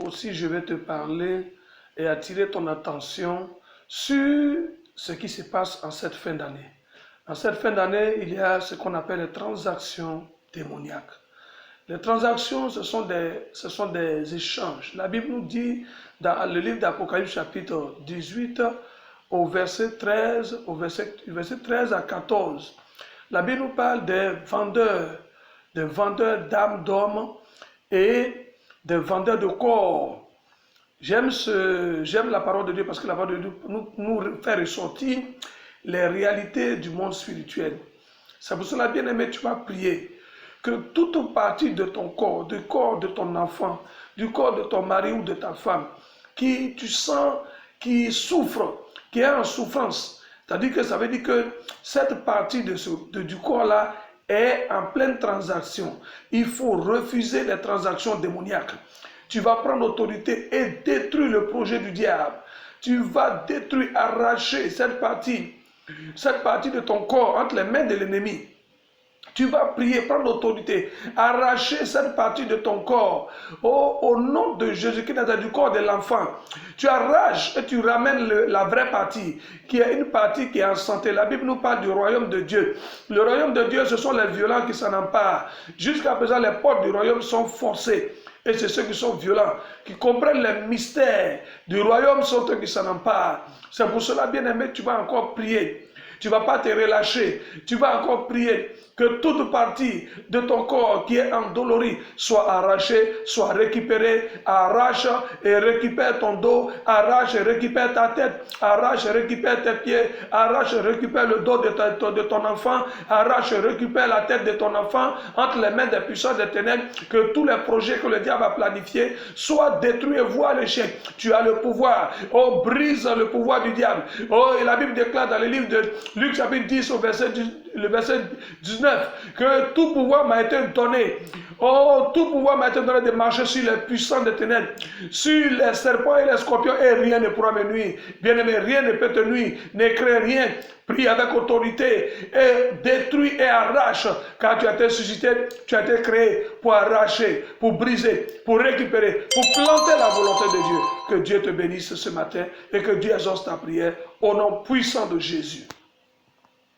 aussi je vais te parler et attirer ton attention sur ce qui se passe en cette fin d'année. En cette fin d'année, il y a ce qu'on appelle les transactions démoniaques. Les transactions, ce sont des échanges. La Bible nous dit dans le livre d'Apocalypse chapitre 18 au verset 13, verset 13 à 14. La Bible nous parle des vendeurs d'âmes d'hommes et des vendeurs de corps. J'aime la parole de Dieu parce que la parole de Dieu nous fait ressortir les réalités du monde spirituel. C'est pour cela, bien aimé, tu vas prier que toute partie de ton corps, du corps de ton enfant, du corps de ton mari ou de ta femme, qui tu sens qui souffre, qui est en souffrance, c'est-à-dire que ça veut dire que cette partie du corps-là est en pleine transaction. Il faut refuser les transactions démoniaques. Tu vas prendre autorité et détruire le projet du diable. Tu vas détruire, arracher cette partie de ton corps entre les mains de l'ennemi. Tu vas prier, prendre l'autorité, arracher cette partie de ton corps. Oh, au nom de Jésus-Christ, du corps de l'enfant. Tu arraches et tu ramènes la vraie partie, qui est une partie qui est en santé. La Bible nous parle du royaume de Dieu. Le royaume de Dieu, ce sont les violents qui s'en emparent. Jusqu'à présent, les portes du royaume sont forcées. Et c'est ceux qui sont violents, qui comprennent les mystères du royaume, sont ceux qui s'en emparent. C'est pour cela, bien aimé, tu vas encore prier. Tu ne vas pas te relâcher. Tu vas encore prier que toute partie de ton corps qui est endolori soit arrachée, soit récupérée. Arrache et récupère ton dos. Arrache et récupère ta tête. Arrache et récupère tes pieds. Arrache et récupère le dos de ton enfant. Arrache et récupère la tête de ton enfant entre les mains des puissants des ténèbres. Que tous les projets que le diable a planifiés soient détruits et voient l'échec. Tu as le pouvoir. Oh, brise le pouvoir du diable. Oh, et la Bible déclare dans le livre de Luc chapitre 10 au verset 19, que tout pouvoir m'a été donné. Oh, tout pouvoir m'a été donné de marcher sur les puissants des ténèbres, sur les serpents et les scorpions, et rien ne pourra me nuire. Bien-aimé, rien ne peut te nuire. Ne crée rien. Prie avec autorité et détruis et arrache, car tu as été suscité, tu as été créé pour arracher, pour briser, pour récupérer, pour planter la volonté de Dieu. Que Dieu te bénisse ce matin et que Dieu exauce ta prière au nom puissant de Jésus.